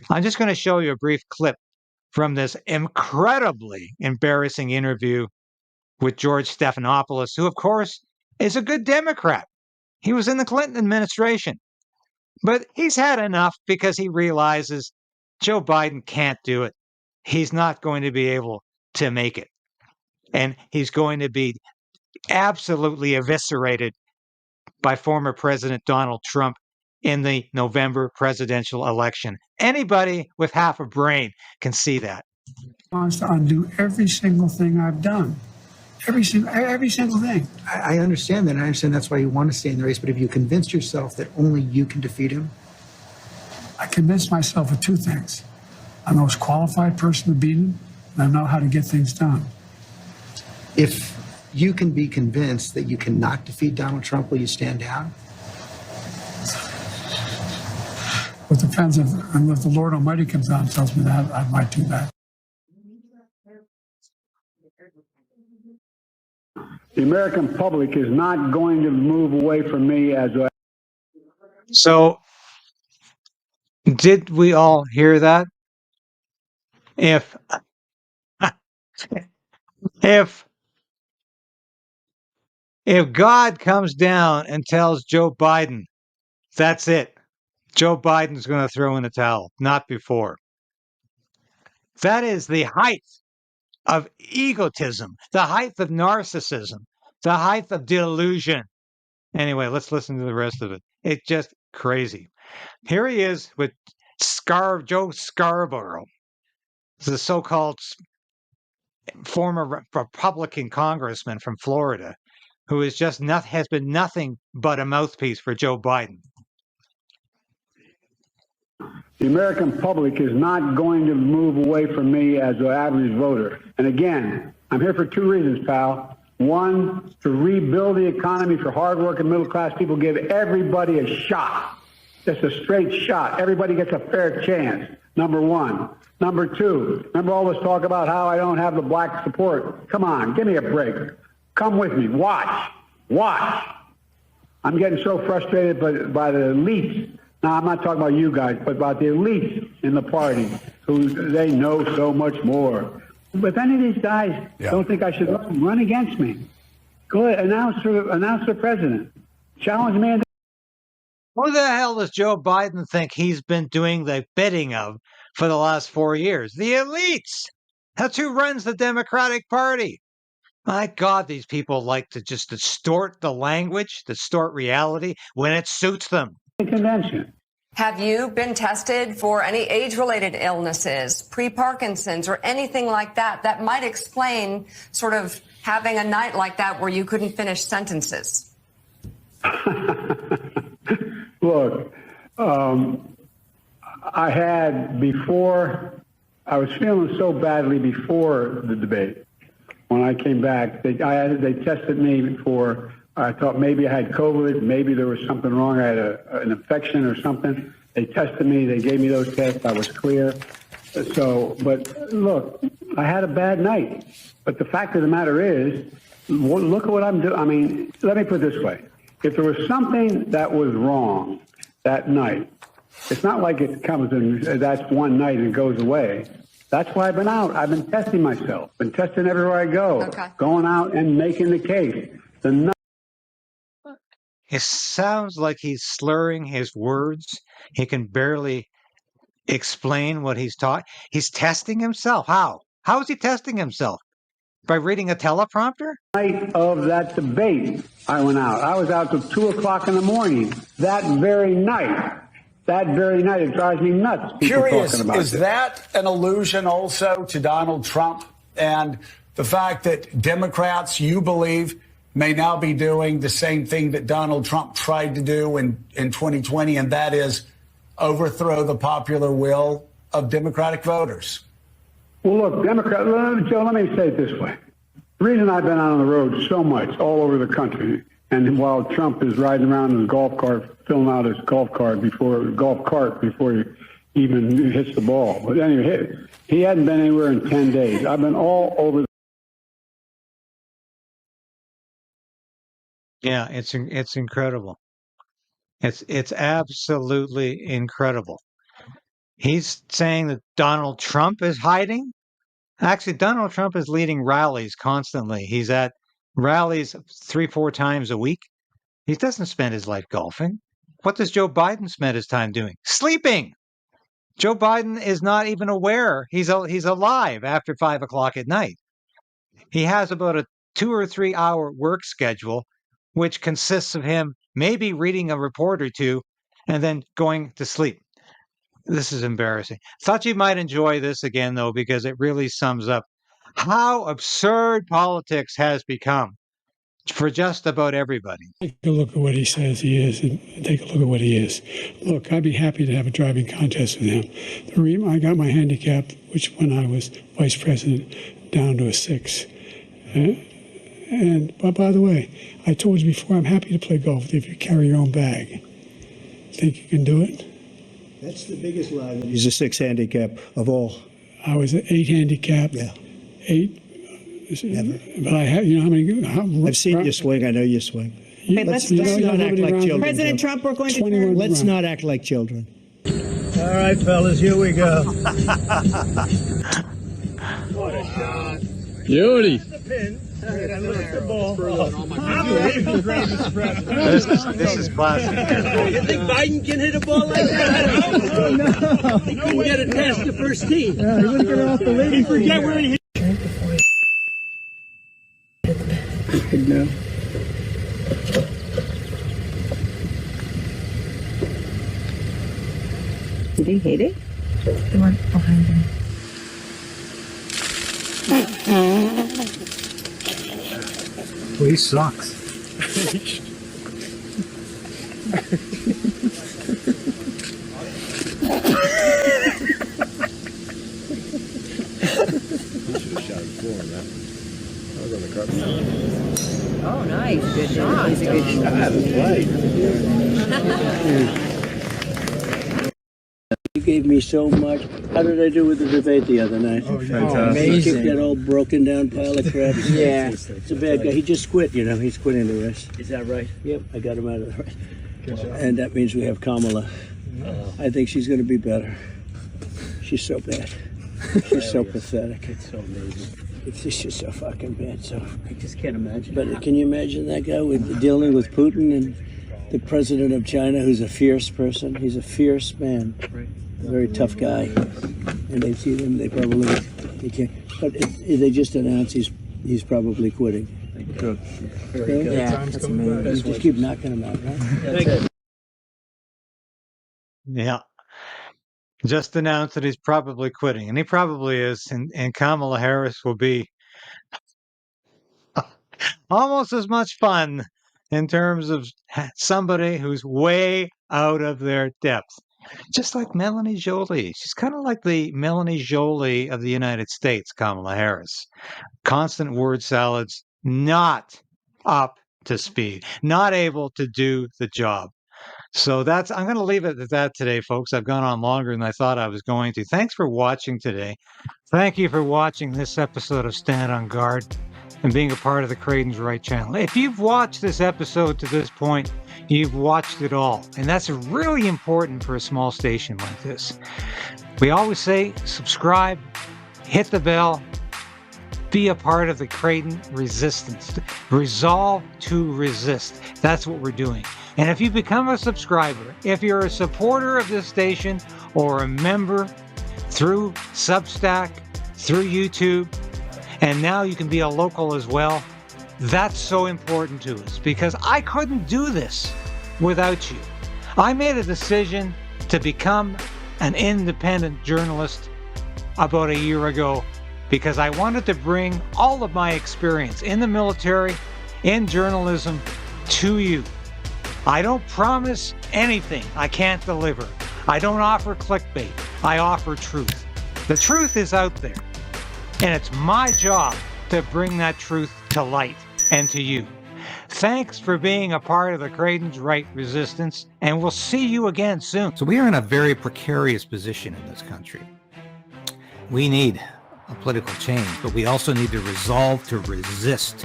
I'm just going to show you a brief clip from this incredibly embarrassing interview with George Stephanopoulos, who, of course, is a good Democrat. He was in the Clinton administration, but he's had enough because he realizes Joe Biden can't do it. He's not going to be able to make it. And he's going to be absolutely eviscerated by former President Donald Trump in the November presidential election. Anybody with half a brain can see that. Wants to undo every single thing I've done. Every single thing. I understand that. And I understand that's why you want to stay in the race. But if you convince yourself that only you can defeat him, I convinced myself of two things. I'm the most qualified person to beat him, and I know how to get things done. if you can be convinced that you cannot defeat Donald Trump, will you stand down? It depends if the Lord Almighty comes down and tells me that, I might do that. The American public is not going to move away from me as a... So, did we all hear that? If if God comes down and tells Joe Biden, that's it, Joe Biden's going to throw in the towel, not before. That is the height of egotism, the height of narcissism, the height of delusion. Anyway, let's listen to the rest of it. It's just crazy. Here he is with Joe Scarborough, the so-called former Republican congressman from Florida, who is just has been nothing but a mouthpiece for Joe Biden. The American public is not going to move away from me as an average voter. And again, I'm here for two reasons, pal. One, to rebuild the economy for hardworking middle-class people, give everybody a shot, just a straight shot. Everybody gets a fair chance, number one. Number two, remember all this talk about how I don't have the black support? Come on, give me a break. Come with me. Watch. I'm getting so frustrated by the elites. Now, I'm not talking about you guys, but about the elites in the party who they know so much more. But if any of these guys don't think I should run against me, go ahead, announce for president. Challenge me. Who the hell does Joe Biden think he's been doing the bidding of for the last 4 years? The elites. That's who runs the Democratic Party. My God, these people like to just distort the language, distort reality when it suits them. Convention. Have you been tested for any age-related illnesses, pre-Parkinson's, or anything like that that might explain sort of having a night like that where you couldn't finish sentences? Look, I had before, I was feeling so badly before the debate. When I came back, they tested me for, I thought maybe I had COVID, maybe there was something wrong. I had an infection or something. They tested me, they gave me those tests, I was clear. So, but look, I had a bad night. But the fact of the matter is, look at what I'm doing. I mean, let me put it this way. If there was something that was wrong that night, it's not like it comes and that's one night and goes away. That's why I've been out. I've been testing myself, been testing everywhere I go, going out and making the case. It sounds like he's slurring his words. He can barely explain what he's taught. He's testing himself. How? How is he testing himself? By reading a teleprompter? Night of that debate, I went out. I was out till 2 o'clock in the morning that very night. That very night, it drives me nuts. Curious, is that an allusion also to Donald Trump and the fact that Democrats, you believe, may now be doing the same thing that Donald Trump tried to do in 2020, and that is overthrow the popular will of Democratic voters? Well, look, Joe, let me say it this way. The reason I've been out on the road so much all over the country, and while Trump is riding around in his golf cart, filling out his golf cart before he even hits the ball. But anyway, he hadn't been anywhere in 10 days. I've been all over. Yeah, it's incredible. It's absolutely incredible. He's saying that Donald Trump is hiding. Actually, Donald Trump is leading rallies constantly. He's at rallies 3, 4 times a week. He doesn't spend his life golfing. What does Joe Biden spend his time doing? Sleeping. Joe Biden is not even aware he's alive after 5 o'clock at night. He has about a 2 or 3 hour work schedule, which consists of him maybe reading a report or two and then going to sleep. This is embarrassing. Thought you might enjoy this again, though, because it really sums up how absurd politics has become for just about everybody. Take a look at what he says he is and take a look at what he is. Look, I'd be happy to have a driving contest with him. The reason I got my handicap, which when I was vice president, down to a 6. But by the way, I told you before, I'm happy to play golf if you carry your own bag. Think you can do it? That's the biggest lie. He's a 6 handicap of all. I was an 8 handicap. Yeah. 8. Never. But I have, you know how many? I've seen you swing. I know you swing. Let's not act like children. President Trump, we're going to 21 turn. Let's not act like children. All right, fellas, here we go. What a shot. Beauty. This is classic. You think Biden can hit a ball like that? He couldn't get it past the first tee. Yeah, he wouldn't get it off the lady. Forget where he hit. No. Did he hate it? The one behind him. Well, he sucks. Oh, nice. Good shot. He's a good shot. You gave me so much. How did I do with the debate the other night? Oh, fantastic. He kicked that old broken down pile of crap. Yeah. It's a bad guy. He just quit, you know. He's quitting the race. Is that right? Yep, I got him out of the race. And that means we have Kamala. I think she's going to be better. She's so bad. She's so pathetic. It's so amazing. It's just so fucking bad. So, I just can't imagine. but can you imagine that guy with dealing with Putin and the president of China, who's a fierce person? He's a fierce man, a very tough guy. And they see them, they probably they can't. But they just announced he's probably quitting. Good. Okay? Yeah, that's amazing. You just keep knocking him out, right? That's it. Yeah. Just announced that he's probably quitting, and he probably is. And Kamala Harris will be almost as much fun in terms of somebody who's way out of their depth. Just like Melanie Jolie. She's kind of like the Melanie Jolie of the United States, Kamala Harris. Constant word salads, not up to speed, not able to do the job. So I'm going to leave it at that today, folks. I've gone on longer than I thought I was going to. Thanks for watching today. Thank you for watching this episode of Stand on Guard and being a part of the KRAYDEN'S Right channel. If you've watched this episode to this point, you've watched it all. And that's really important for a small station like this. We always say subscribe, hit the bell, be a part of the KRAYDEN resistance. Resolve to resist. That's what we're doing. And if you become a subscriber, if you're a supporter of this station or a member through Substack, through YouTube, and now you can be a local as well, that's so important to us because I couldn't do this without you. I made a decision to become an independent journalist about a year ago because I wanted to bring all of my experience in the military, in journalism, to you. I don't promise anything I can't deliver. I don't offer clickbait. I offer truth. The truth is out there, and it's my job to bring that truth to light and to you. Thanks for being a part of the KRAYDEN'S Right resistance, and we'll see you again soon. So we are in a very precarious position in this country. We need a political change, but we also need to resolve to resist.